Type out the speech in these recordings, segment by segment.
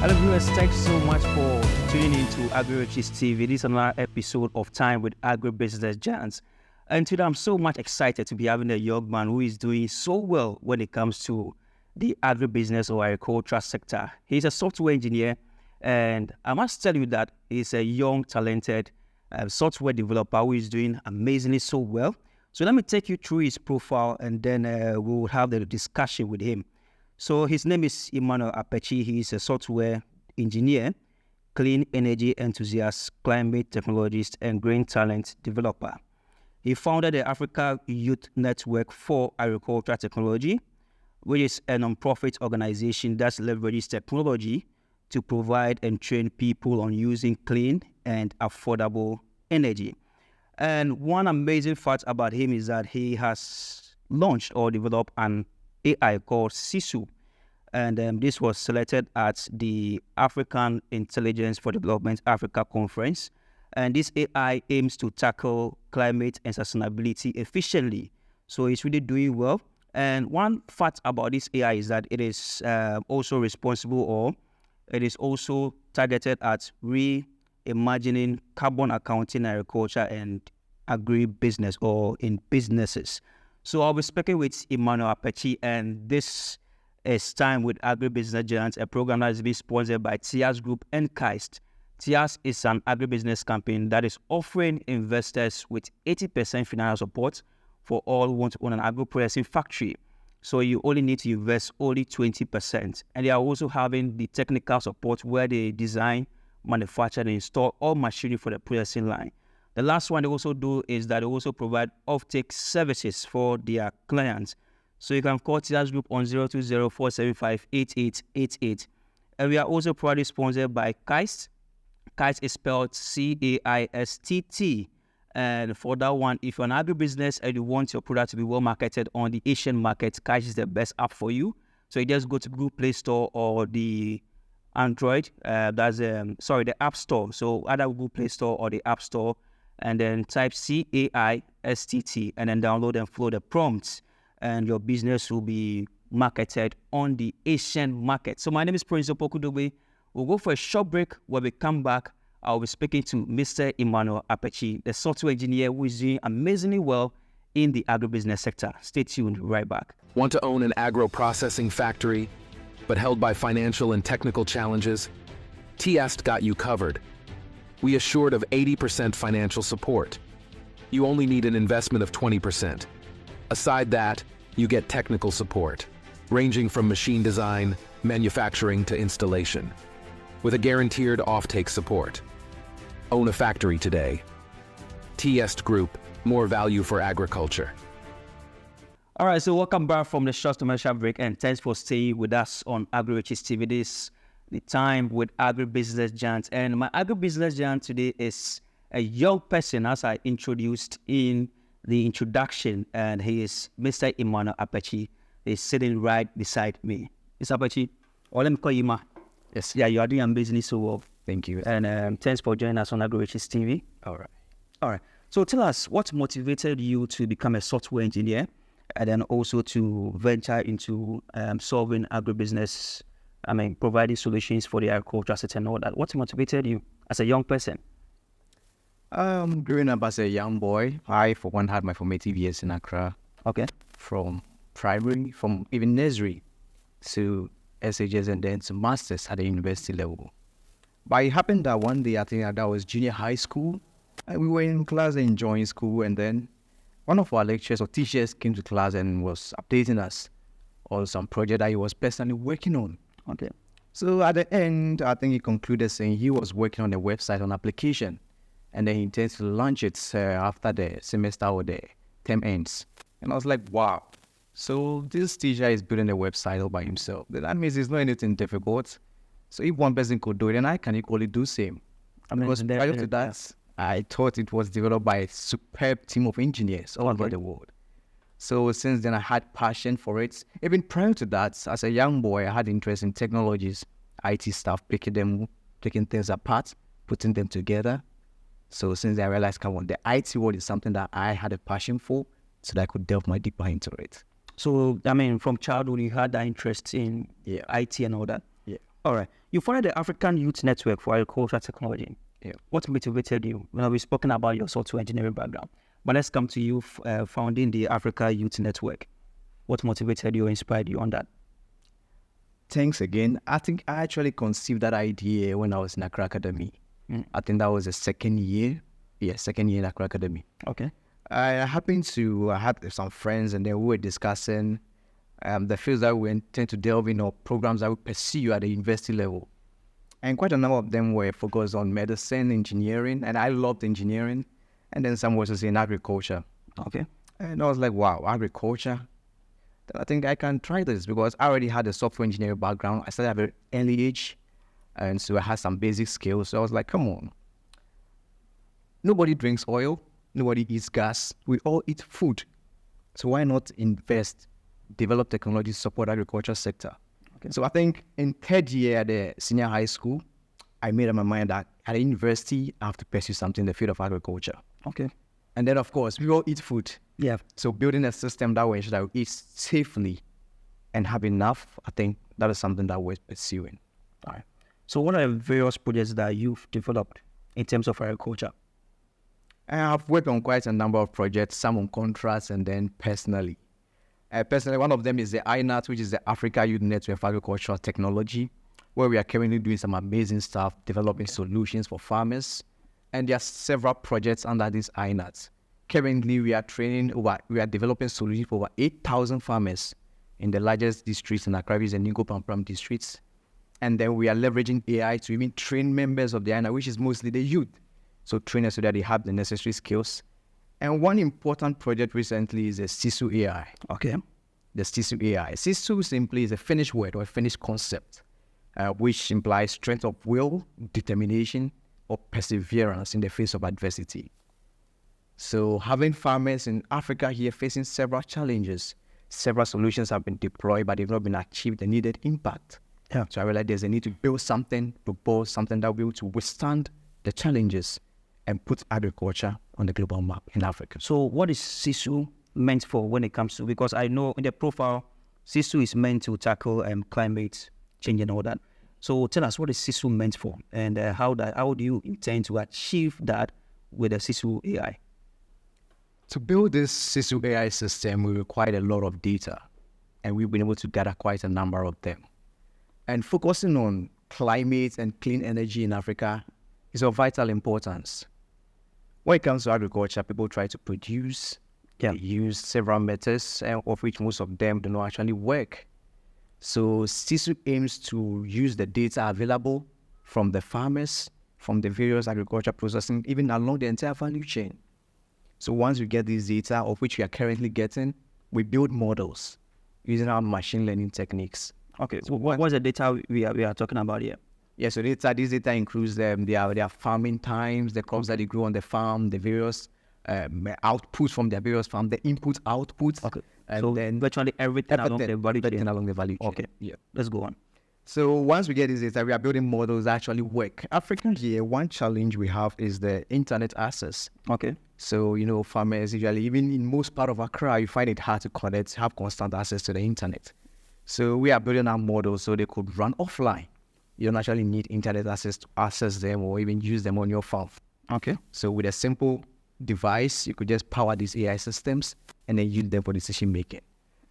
Hello viewers, thanks so much for tuning in to AgriRiches TV. This is another episode of Time with Agribusiness Giants. And today I'm so much excited to be having a young man who is doing so well when it comes to the agribusiness or agricultural sector. He's a software engineer, and I must tell you that he's a young, talented software developer who is doing amazingly so well. So let me take you through his profile, and then we will have the discussion with him. So his name is Emmanuel Apetsi. He is a software engineer, clean energy enthusiast, climate technologist, and green talent developer. He founded the Africa Youth Network for Agricultural Technology, which is a non-profit organization that leverages technology to provide and train people on using clean and affordable energy. And one amazing fact about him is that he has launched or developed an AI called Sisu, and this was selected at the African Intelligence for Development Africa Conference. And this AI aims to tackle climate and sustainability efficiently. So it's really doing well. And one fact about this AI is that it is also responsible, or it is also targeted at reimagining carbon accounting in agriculture and agribusiness or in businesses. So I'll be speaking with Emmanuel Apetsi, and this is Time with Agribusiness Giants, a program that is being sponsored by TIAS Group and KAIST. TIAS is an agribusiness company that is offering investors with 80% financial support for all who want to own an agro-processing factory. So you only need to invest only 20%. And they are also having the technical support where they design, manufacture, and install all machinery for the processing line. The last one they also do is that they also provide off-take services for their clients. So you can call TIAS Group on 020-475-8888. And we are also proudly sponsored by KAIST. KAIST is spelled C-A-I-S-T-T. And for that one, if you're an agribusiness and you want your product to be well marketed on the Asian market, KAIST is the best app for you. So you just go to Google Play Store or the Android, the App Store. So either Google Play Store or the App Store, and then type CAISTT and then download and follow the prompts, and your business will be marketed on the Asian market. So my name is Prince Opokudogbe. We'll go for a short break. When we come back, I'll be speaking to Mr. Emmanuel Apetsi, the software engineer who is doing amazingly well in the agribusiness sector. Stay tuned, right back. Want to own an agro-processing factory, but held by financial and technical challenges? TIAST got you covered. We assured of 80% financial support. You only need an investment of 20%. Aside that, you get technical support, ranging from machine design, manufacturing to installation, with a guaranteed off-take support. Own a factory today. TIAST Group, more value for agriculture. All right, so welcome back from the short commercial break, and thanks for staying with us on AgriRiches TV. This the Time with Agribusiness Giants, and my agribusiness giant today is a young person, as I introduced in the introduction, and he is Mr. Emmanuel Apetsi. He's sitting right beside me. Mr. Apetsi, or let me call you Ma. Yes. Yeah, you are doing amazingly so well. Thank you. And thanks for joining us on AgriRiches TV. All right. All right. So tell us, what motivated you to become a software engineer, and then also to venture into solving agribusiness, providing solutions for the agricultural sector and all that? What motivated you as a young person? Growing up as a young boy, I, for one, had my formative years in Accra. Okay. From primary, from even nursery to SHS and then to masters at the university level. But it happened that one day, I think that was junior high school, and we were in class enjoying school, and then one of our lecturers or teachers came to class and was updating us on some project that he was personally working on. Okay. So at the end, I think he concluded saying he was working on a website, on application, and then he intends to launch it after the semester or the term ends. And I was like, wow. So this teacher is building a website all by himself. That means it's not anything difficult. So if one person could do it, then I can equally do same. Because prior to that, I thought it was developed by a superb team of engineers all over the world. So since then, I had passion for it. Even prior to that, as a young boy, I had interest in technologies, IT stuff, picking things apart, putting them together. So since I realized, come on, the IT world is something that I had a passion for, so that I could delve my deeper into it. So, from childhood, you had that interest in IT and all that? Yeah. All right. You founded the African Youth Network for Agricultural Technology. Yeah. What motivated you? Well, we've spoken about your software engineering background, but let's come to you founding the Africa Youth Network. What motivated you or inspired you on that? Thanks again. I think I actually conceived that idea when I was in Accra Academy. I think that was the second year. Yeah, second year in Accra Academy. Okay. I happened to have some friends, and then we were discussing the fields that we intend to delve in, or programs that we pursue at the university level. And quite a number of them were focused on medicine, engineering, and I loved engineering. And then some was in agriculture. Okay. And I was like, wow, agriculture? Then I think I can try this, because I already had a software engineering background. I started at a very early age, and so I had some basic skills. So I was like, come on. Nobody drinks oil. Nobody eats gas. We all eat food. So why not invest, develop technology, support agriculture sector? Okay. So I think in third year at the senior high school, I made up my mind that at the university, I have to pursue something in the field of agriculture. Okay. And then, of course, we all eat food. Yeah. So building a system that way that we eat safely and have enough, I think that is something that we're pursuing. All right. So what are the various projects that you've developed in terms of agriculture? I have worked on quite a number of projects, some on contracts and then personally. Personally, one of them is the INAT, which is the Africa Youth Network for Agricultural Technology, where we are currently doing some amazing stuff, developing solutions for farmers. And there are several projects under this INAT. Currently, we are developing solutions for over 8,000 farmers in the largest districts in Accra, and Ningo Pampram districts. And then we are leveraging AI to even train members of the INAT, which is mostly the youth. So trainers so that they have the necessary skills. And one important project recently is the Sisu AI. Okay. The Sisu AI. Sisu simply is a Finnish word or a Finnish concept, which implies strength of will, determination, or perseverance in the face of adversity. So having farmers in Africa here facing several challenges, several solutions have been deployed, but they've not been achieved the needed impact. Yeah. So I realized there's a need to build something, propose something that will be able to withstand the challenges and put agriculture on the global map in Africa. So what is Sisu meant for when it comes to, because I know in the profile, Sisu is meant to tackle climate change and all that. So tell us, what is Sisu meant for, and how do you intend to achieve that with the Sisu AI? To build this Sisu AI system, we required a lot of data, and we've been able to gather quite a number of them. And focusing on climate and clean energy in Africa is of vital importance. When it comes to agriculture, people try to produce. They use several methods, of which most of them do not actually work. So Sisu aims to use the data available from the farmers, from the various agriculture processing, even along the entire value chain. So once we get this data, of which we are currently getting, we build models using our machine learning techniques. Okay, so what's the data we are talking about here? Yeah, so this data includes their farming times, the crops that they grow on the farm, the various outputs from their various farms, the input, outputs. Okay, and so then virtually everything along the value chain. Along the value chain. Okay, yeah. Let's go on. So once we get this data, we are building models that actually work. Africa here, one challenge we have is the internet access. Okay. So, farmers usually, even in most part of Accra, you find it hard to connect, have constant access to the internet. So we are building our models so they could run offline. You don't actually need internet access to access them or even use them on your phone. Okay. So with a simple device, you could just power these AI systems and then use them for decision making.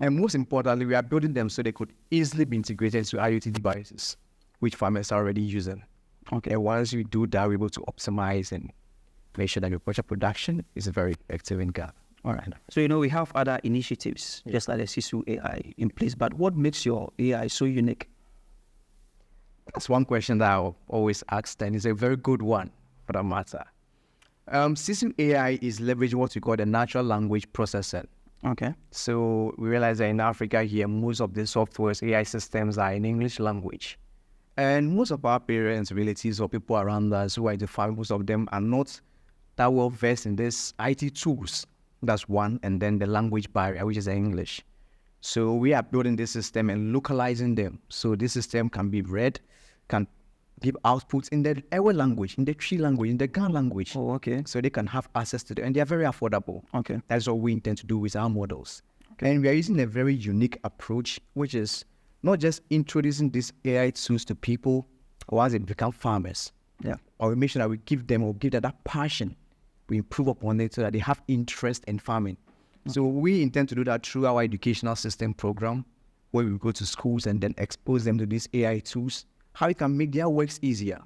And most importantly, we are building them so they could easily be integrated into IoT devices, which farmers are already using. Okay. And once you do that, we're able to optimize and make sure that agriculture production is very effective in Ghana. All right. So, we have other initiatives, just like the Sisu AI in place, but what makes your AI so unique? That's one question that I always ask, and it's a very good one for that matter. Sisu AI is leveraging what we call the natural language processing. Okay. So we realize that in Africa here, most of the software's AI systems are in English language. And most of our parents, relatives, or people around us who are in the farm, most of them are not that well versed in these IT tools. That's one. And then the language barrier, which is English. So we are building this system and localizing them. So this system can be read, can give outputs in the Ewe language, in the Tree language, in the Ga language. Oh, okay. So they can have access to them, and they are very affordable. Okay. That's what we intend to do with our models. Okay. And we are using a very unique approach, which is not just introducing these AI tools to people once they become farmers. Yeah. Or we make sure that we give them that passion. We improve upon it so that they have interest in farming. So we intend to do that through our educational system program, where we go to schools and then expose them to these AI tools, how we can make their works easier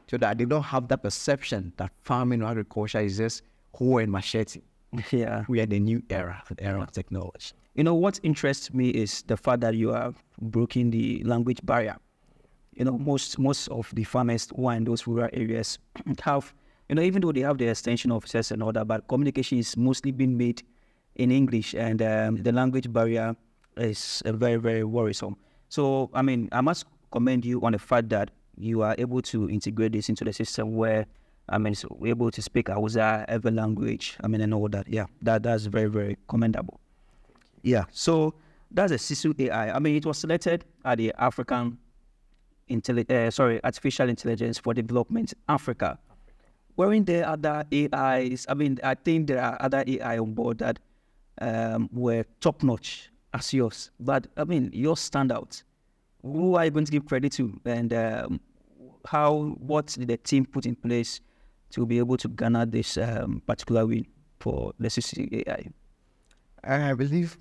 so that they don't have that perception that farming or agriculture is just hoe and machete. Yeah. We are the new era, the era of technology. You know, what interests me is the fact that you have broken the language barrier. You know, most of the farmers who are in those rural areas have, you know, even though they have the extension officers and all that, but communication is mostly being made in English, and the language barrier is very, very worrisome. So, I mean, I must commend you on the fact that you are able to integrate this into the system where, I mean, so we're able to speak Hausa, every language, I mean, and all that. Yeah, that's very, very commendable. Yeah, so that's a Sisu AI. I mean, it was selected at the African Artificial Intelligence for Development Africa. Weren't there other AIs? I mean, I think there are other AI on board that were top notch as yours. But I mean, yours stand out. Who are you going to give credit to? And what did the team put in place to be able to garner this particular win for the Sisu AI? I believe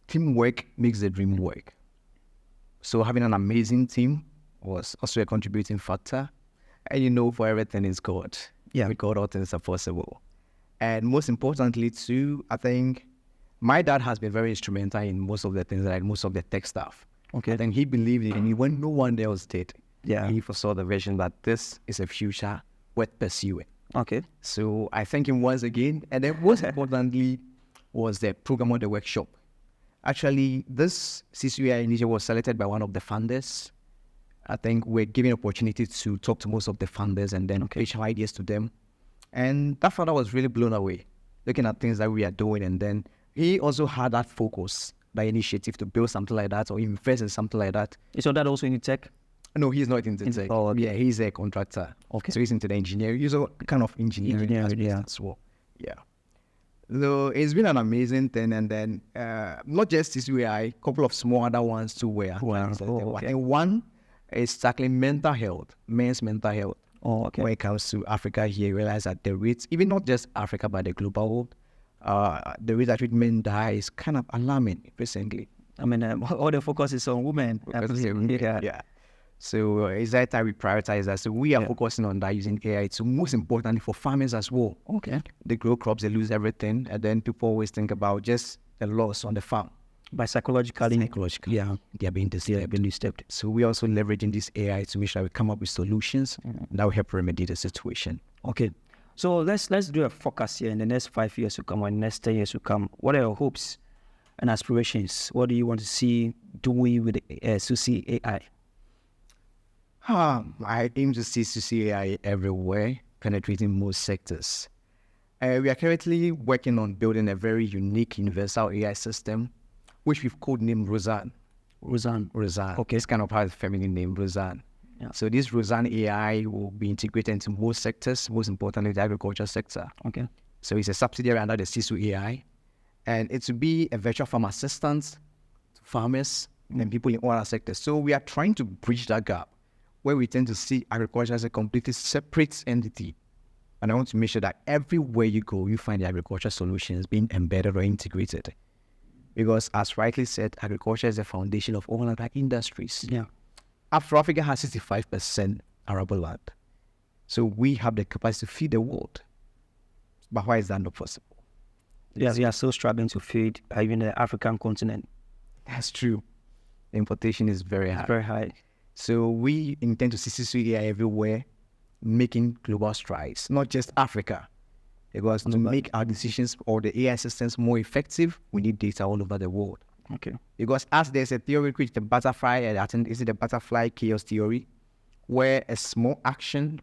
teamwork makes the dream work. So having an amazing team was also a contributing factor. And you know, for everything is God. Yeah. With God, all things are possible. And most importantly, too, I think my dad has been very instrumental in most of the things, like most of the tech stuff. Okay. I think he believed in it when no one else did. Yeah. He foresaw the vision that this is a future worth pursuing. Okay. So I thank him once again. And then most importantly was the program of the workshop. Actually, this Sisu AI initiative was selected by one of the funders. I think we're given opportunity to talk to most of the funders and then pitch our ideas to them. And that funder was really blown away, looking at things that we are doing. And then he also had that focus, that initiative to build something like that or invest in something like that. So that also in tech? No, he's not into tech. Oh, okay. Yeah, he's a contractor. Okay. So he's into the engineering. He's a kind of engineering yeah. as well. Yeah. So it's been an amazing thing. And then not just this AI, a couple of small other ones too were. Wow. I think one is tackling mental health, men's mental health. Oh, okay. When it comes to Africa here, you realize that the rates, even not just Africa, but the global world, the rate at which men die is kind of alarming recently. I mean, all the focus is on women. Yeah. So it's that time we prioritize that. So we are focusing on that using AI. So most importantly for farmers as well. Okay. They grow crops, they lose everything. And then people always think about just the loss on the farm. By psychologically. Yeah. They are being disturbed. So we are also leveraging this AI to make sure we come up with solutions that will help remedy the situation. Okay. So let's do a focus here in the next 5 years to come or next 10 years to come. What are your hopes and aspirations? What do you want to see doing with Sisu AI? I aim to see Sisu AI everywhere, penetrating most sectors. We are currently working on building a very unique universal AI system, which we've codenamed Roseanne. Roseanne. Okay. It's kind of has a feminine name, Roseanne. Yeah. So this Roseanne AI will be integrated into most sectors, most importantly the agriculture sector. Okay. So it's a subsidiary under the Sisu AI, and it will be a virtual farm assistant to farmers and people in all our sectors. So we are trying to bridge that gap where we tend to see agriculture as a completely separate entity. And I want to make sure that everywhere you go, you find the agriculture solutions being embedded or integrated. Because as rightly said, agriculture is the foundation of all other industries. Yeah. Africa has 65% arable land. So we have the capacity to feed the world. But why is that not possible? Yes, we are still struggling to feed even the African continent. That's true. The importation is very high. It's very high. So we intend to see Sisu AI everywhere, making global strides, not just Africa. Because to make our decisions or the AI systems more effective, we need data all over the world. Okay. Because as there's a theory which the butterfly, I think is it the butterfly chaos theory, where a small action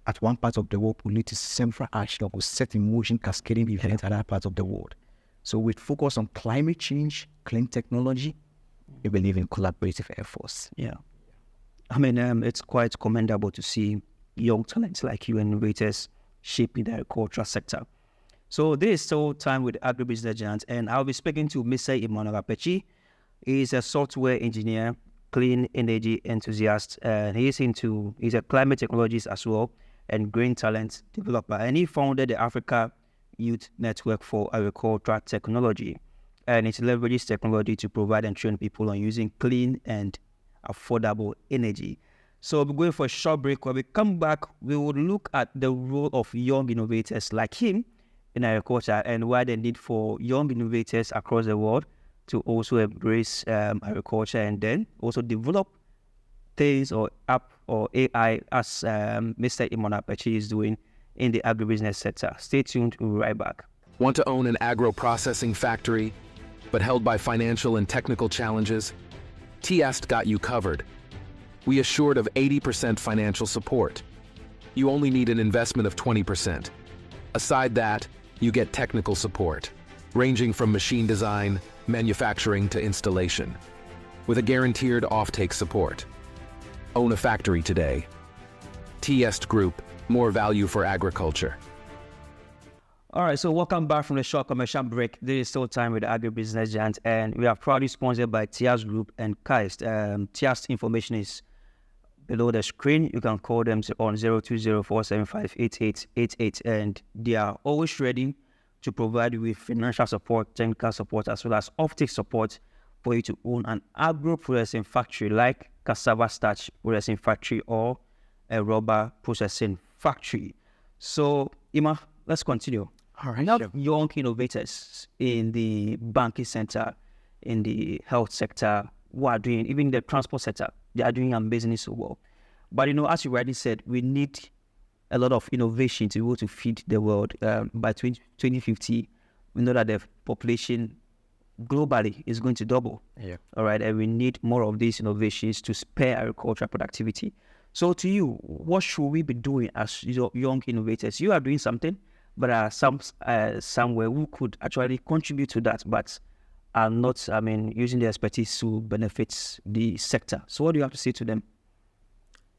at one part of the world will lead to central action or will set in motion cascading events at other parts of the world. So with focus on climate change, clean technology, we believe in collaborative efforts. Yeah. I mean, it's quite commendable to see young talents like you, innovators, shaping the agricultural sector. So this is still time with Agribusiness Giants, and I'll be speaking to Mr. Emmanuel Apetsi. He is a software engineer clean energy enthusiast, and he's a climate technologist as well and green talent developer. And he founded the Africa Youth Network for Agricultural Technology, and it leverages technology to provide and train people on using clean and affordable energy. So we're going for a short break. When we come back, we will look at the role of young innovators like him in agriculture and why the need for young innovators across the world to also embrace agriculture and then also develop things or app or AI as Mr. Emmanuel Apetsi is doing in the agribusiness sector. Stay tuned. We'll be right back. Want to own an agro-processing factory, but held by financial and technical challenges? TIAST got you covered. We assured of 80% financial support. You only need an investment of 20%. Aside that, you get technical support, ranging from machine design, manufacturing to installation, with a guaranteed offtake support. Own a factory today. TIAST Group, more value for agriculture. All right, so welcome back from the short commercial break. This is still time with the Agribusiness Giant, and we are proudly sponsored by TIAST Group and KAIST. TIAST information is below the screen. You can call them on 020-475-8888, and they are always ready to provide you with financial support, technical support, as well as offtake support for you to own an agro-processing factory like cassava starch processing factory or a rubber processing factory. So, Ima, let's continue. All right. Now, young innovators in the banking sector, in the health sector, who are doing, even the transport sector, they are doing amazingly so well. But, as you rightly said, we need a lot of innovation to be able to feed the world. By 2050, we know that the population globally is going to double. Yeah. All right. And we need more of these innovations to spare agricultural productivity. So to you, what should we be doing as young innovators? You are doing something, but somewhere who could actually contribute to that, but are not, using the expertise to benefit the sector. So what do you have to say to them?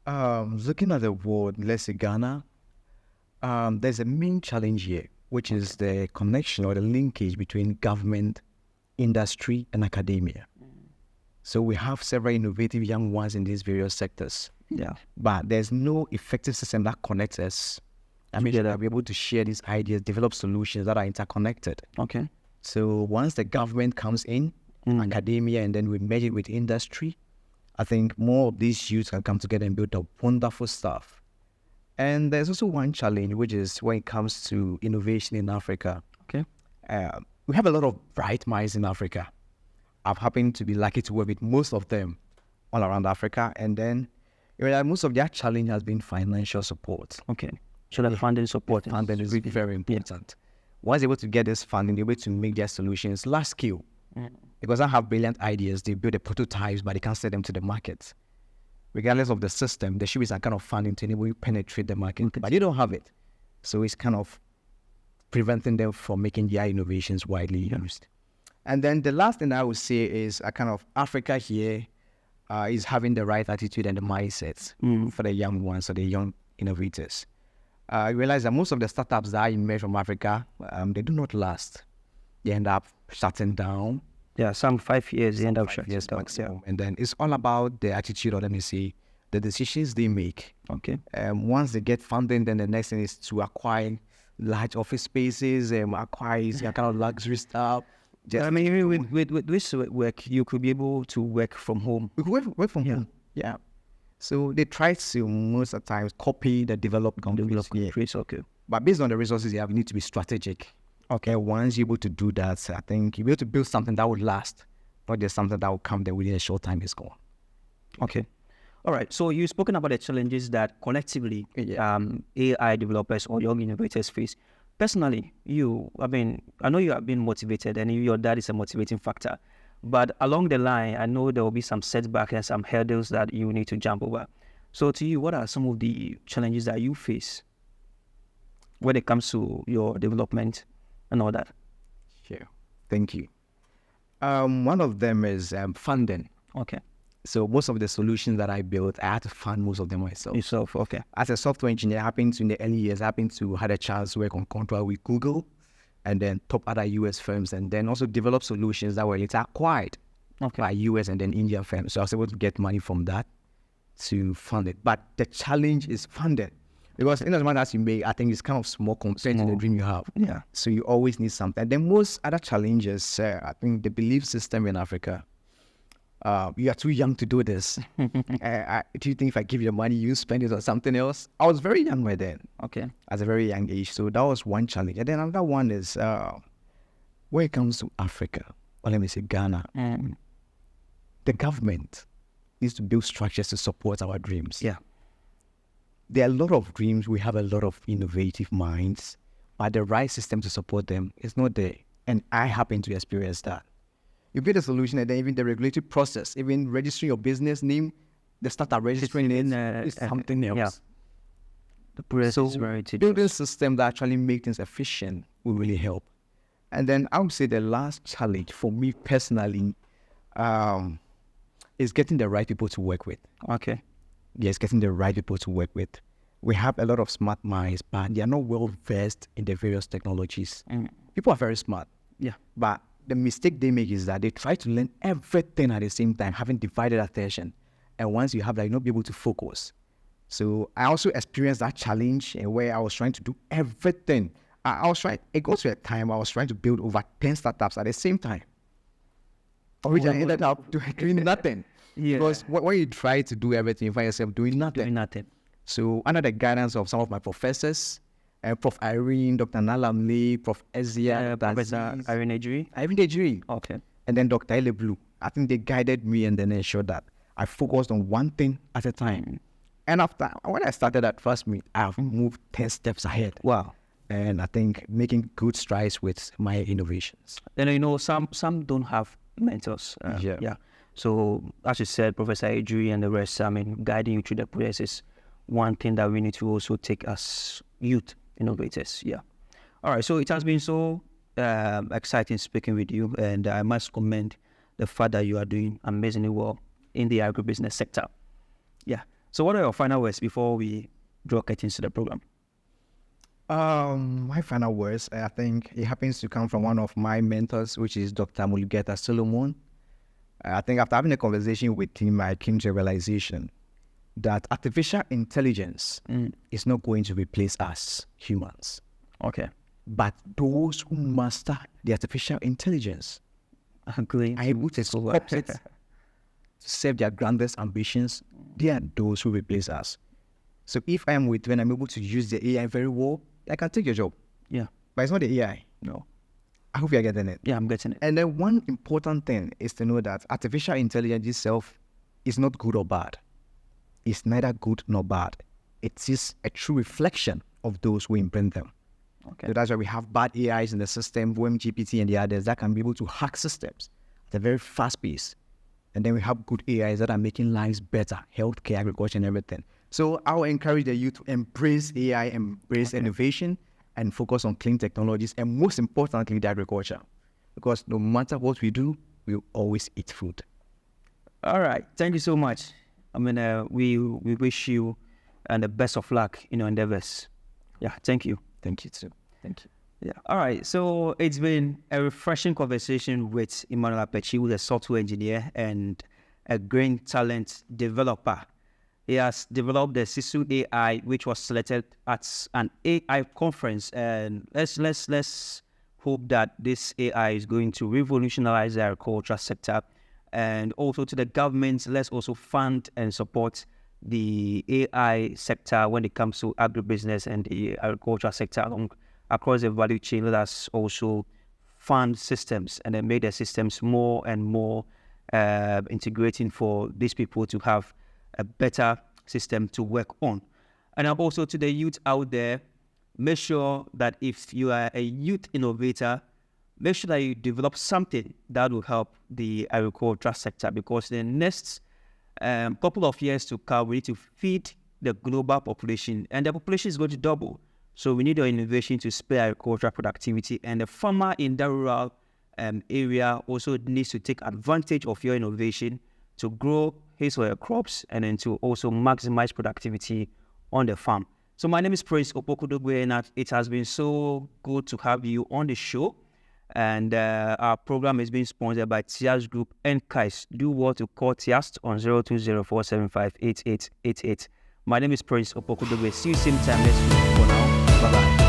Looking at the world, let's say Ghana, there's a main challenge here, which is the connection or the linkage between government, industry, and academia. So we have several innovative young ones in these various sectors. Yeah. But there's no effective system that connects us. We're able to share these ideas, develop solutions that are interconnected. Okay. So once the government comes in, academia, and then we merge it with industry, I think more of these youths can come together and build up wonderful stuff. And there's also one challenge, which is when it comes to innovation in Africa. Okay. We have a lot of bright minds in Africa. I've happened to be lucky to work with most of them all around Africa. And then most of their challenge has been financial support. Okay. So the funding support. Funding is very important. Once able to get this funding, they're able to make their solutions large scale. Because I have brilliant ideas, they build the prototypes, but they can't sell them to the market. Regardless of the system, there should be some kind of funding to enable you penetrate the market, but they don't have it. So it's kind of preventing them from making their innovations widely used. And then the last thing I would say is Africa here is having the right attitude and the mindsets for the young ones, or the young innovators. I realize that most of the startups that emerge from Africa, they do not last. They end up shutting down. Yeah, some 5 years, they end up shutting down. Maximum. Yeah. And then it's all about the attitude, or let me say, the decisions they make. Okay. Once they get funding, then the next thing is to acquire large office spaces, acquire kind of luxury stuff. With this work, you could be able to work from home. We could work from home. Yeah. So they try to most of the times copy the developed countries. Okay. But based on the resources you have, you need to be strategic. Okay. Once you're able to do that, I think you'll be able to build something that would last, not just something that will come there within a short time is gone. Okay. All right. So you've spoken about the challenges that collectively AI developers or young innovators face. Personally, I know you have been motivated, and your dad is a motivating factor. But along the line, I know there will be some setbacks and some hurdles that you need to jump over. So to you, what are some of the challenges that you face when it comes to your development and all that? Sure. Thank you. One of them is funding. Okay. So most of the solutions that I built, I had to fund most of them myself. Yourself, okay. As a software engineer, in the early years, I happened to had a chance to work on contract with Google and then top other US firms, and then also develop solutions that were later acquired Okay. by US and then Indian firms. So I was able to get money from that to fund it. But the challenge is funded. Because in as much as you make, I think it's kind of small compared to the dream you have. Yeah. So you always need something. Then most other challenges, I think the belief system in Africa, you are too young to do this. Do you think if I give you the money, you spend it on something else? I was very young by then. Okay. At a very young age. So that was one challenge. And then another one is when it comes to Africa, or let me say Ghana, the government needs to build structures to support our dreams. Yeah. There are a lot of dreams. We have a lot of innovative minds, but the right system to support them is not there. And I happen to experience that. You get a solution, and then even the regulatory process, even registering your business name, the startup registering it is something else. Yeah. The process is very tedious. Building a system that actually make things efficient will really help. And then I would say the last challenge for me personally is getting the right people to work with. Okay. Yes, getting the right people to work with. We have a lot of smart minds, but they are not well versed in the various technologies. People are very smart. Yeah. But the mistake they make is that they try to learn everything at the same time, having divided attention. And once you have that, you'll not be able to focus. So I also experienced that challenge where I was trying to do everything. It got to a time I was trying to build over 10 startups at the same time. Which I ended up doing nothing. Yeah. Because when you try to do everything, you find yourself doing nothing. Doing nothing. So under the guidance of some of my professors, Prof. Irene, Dr. Nalamle, Prof. Ezia, Professor Irene Ejiri. Okay. and then Dr. Ele Blue, I think they guided me and then ensured that I focused on one thing at a time. And when I started that first meet, I've moved 10 steps ahead. Wow. And I think making good strides with my innovations. Then, some don't have mentors. Yeah. So, as you said, Professor Ejiri and the rest, guiding you through the process is one thing that we need to also take as youth innovators. Yeah. All right. So, it has been so exciting speaking with you. And I must commend the fact that you are doing amazingly well in the agribusiness sector. Yeah. So, what are your final words before we draw curtains to the program? My final words, I think it happens to come from one of my mentors, which is Dr. Mulugeta Solomon. I think after having a conversation with him, I came to a realization that artificial intelligence is not going to replace us humans. Okay. But those who master the artificial intelligence are able to sculpt it to serve their grandest ambitions. They are those who replace us. So if I am with you and I'm able to use the AI very well, I can take your job. Yeah. But it's not the AI. No. I hope you're getting it. Yeah, I'm getting it. And then one important thing is to know that artificial intelligence itself is not good or bad. It's neither good nor bad. It is a true reflection of those who invent them. Okay. So that's why we have bad AIs in the system, GPT and the others that can be able to hack systems at a very fast pace. And then we have good AIs that are making lives better, healthcare, agriculture, and everything. So I will encourage the youth to embrace AI, embrace innovation, and focus on clean technologies, and most importantly, the agriculture. Because no matter what we do, we'll always eat food. All right. Thank you so much. We wish you and the best of luck in your endeavors. Yeah, thank you. Thank you too. Thank you. Yeah. All right. So it's been a refreshing conversation with Emmanuel Apetsi, who's a software engineer and a green talent developer. He has developed the Sisu AI, which was selected at an AI conference. And let's hope that this AI is going to revolutionize the agriculture sector. And also to the government, let's also fund and support the AI sector when it comes to agribusiness and the agriculture sector across the value chain. Let us also fund systems and then make the systems more and more integrating for these people to have a better system to work on. And also to the youth out there, make sure that if you are a youth innovator, make sure that you develop something that will help the agriculture sector, because in the next couple of years to come, we need to feed the global population, and the population is going to double. So we need your innovation to spur agricultural productivity, and the farmer in that rural area also needs to take advantage of your innovation to grow his or her crops and then to also maximize productivity on the farm. So my name is Prince Opokudogwe, and it has been so good to have you on the show. And our program is being sponsored by Tias Group and Kais. Do well to call Tias on 0204758888. My name is Prince Opokudobe. See you same time next week. For now, bye-bye.